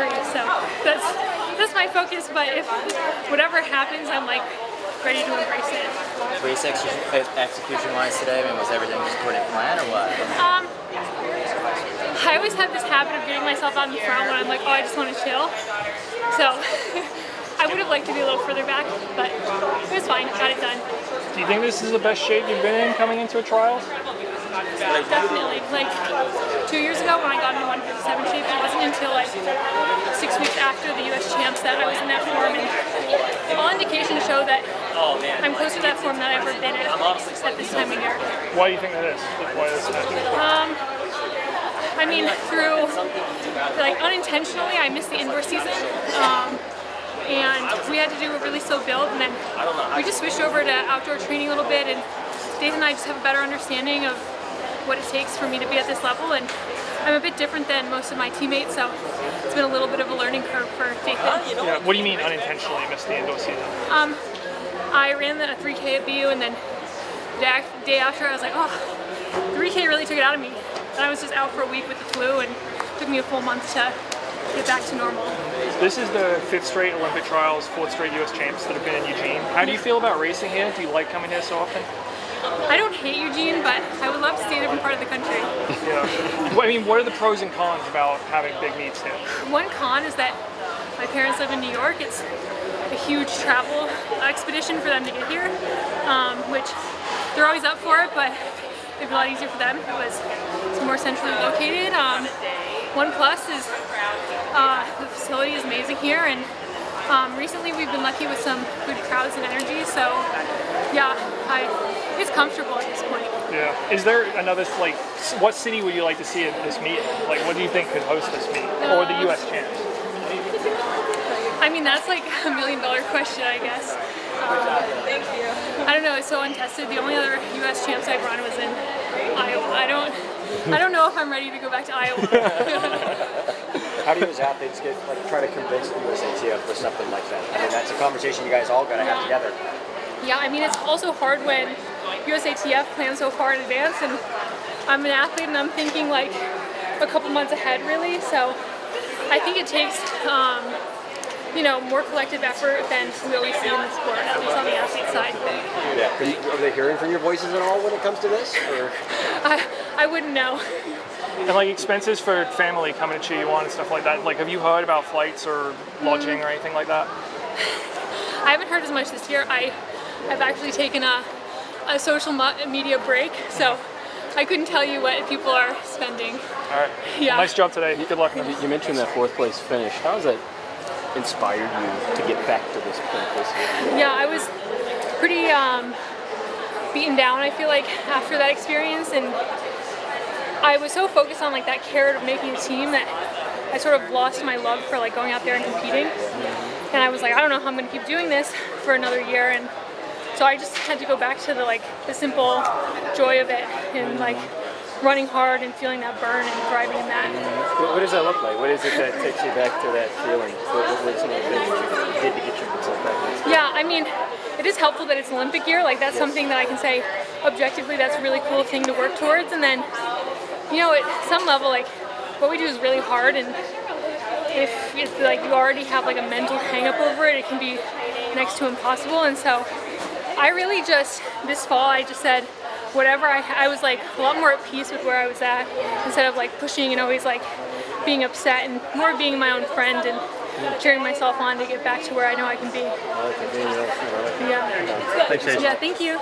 3. So that's my focus. But if whatever happens, I'm like ready to embrace it. Race execution-wise today, I mean, was everything just according to plan or what? I always have this habit of getting myself out in the front when I'm like, oh, I just want to chill. So I would have liked to be a little further back, but it was fine. Got it done. Do you think this is the best shape you've been in coming into a trials? Definitely. Like 2 years ago when I got into 157 shape, it wasn't until like 6 weeks after the US champs that I was in that form, and all indications show that I'm closer to that form than I've ever been at this time of year. Why do you think that is? Why is that? I mean, through, like, unintentionally, I missed the indoor season, and we had to do a really slow build, and then we just switched over to outdoor training a little bit, and Dave and I just have a better understanding of what it takes for me to be at this level, and I'm a bit different than most of my teammates, so it's been a little bit of a learning curve for Dathan. Yeah, what do you mean unintentionally missed the indoor season? I ran the 3K at BU, and then the day after I was like, oh, 3K really took it out of me. And I was just out for a week with the flu, and it took me a full month to get back to normal. This is the 5th straight Olympic trials, 4th straight US champs that have been in Eugene. How do you feel about racing here? Do you like coming here so often? I don't hate Eugene, but I would love to see a different part of the country. Yeah. I mean, what are the pros and cons about having big meets here? One con is that my parents live in New York. It's a huge travel expedition for them to get here, which they're always up for it, but it'd be a lot easier for them if it's more centrally located. One plus is the facility is amazing here, and recently we've been lucky with some good crowds and energy, so yeah, it's comfortable at this point. Yeah. Is there another, like, what city would you like to see at this meet? Like, what do you think could host this meet? Or the US champs? I mean, that's like $1 million question, I guess. Thank you. I don't know, it's so untested. The only other US champs I've run was in Iowa. I don't know if I'm ready to go back to Iowa. How do you as athletes try to convince the USATF for something like that? I mean, that's a conversation you guys all got to have together. Yeah, I mean, it's also hard when USATF plans so far in advance, and I'm an athlete and I'm thinking like a couple months ahead really, so I think it takes more collective effort than we always see in the sport, at least on the athlete side. Yeah, are they hearing from your voices at all when it comes to this? Or? I wouldn't know. And like expenses for family coming to cheer you on and stuff like that, like have you heard about flights or lodging or anything like that? I haven't heard as much this year. I've actually taken a social media break, so I couldn't tell you what people are spending. All right. Yeah. Nice job today. Good luck. You mentioned that 4th place finish. How has that inspired you to get back to this point this year? Yeah, I was pretty beaten down, I feel like, after that experience, and I was so focused on like that carrot of making a team that I sort of lost my love for like going out there and competing. And I was like, I don't know how I'm going to keep doing this for another year, and so I just had to go back to the simple joy of it, and like running hard and feeling that burn and thriving in that. What does that look like? What is it that takes you back to that feeling? What were some of the things that you did to get yourself back? Yeah, I mean, it is helpful that it's Olympic year. Like that's something that I can say objectively that's a really cool thing to work towards. And then, at some level, like what we do is really hard, and if it's like you already have like a mental hang up over it, it can be next to impossible. And so I really this fall, I just said, whatever I was like a lot more at peace with where I was at, instead of like pushing and always like being upset, and more being my own friend and cheering myself on to get back to where I know I can be. I like it. Yeah. Thanks, Jason. Yeah, thank you.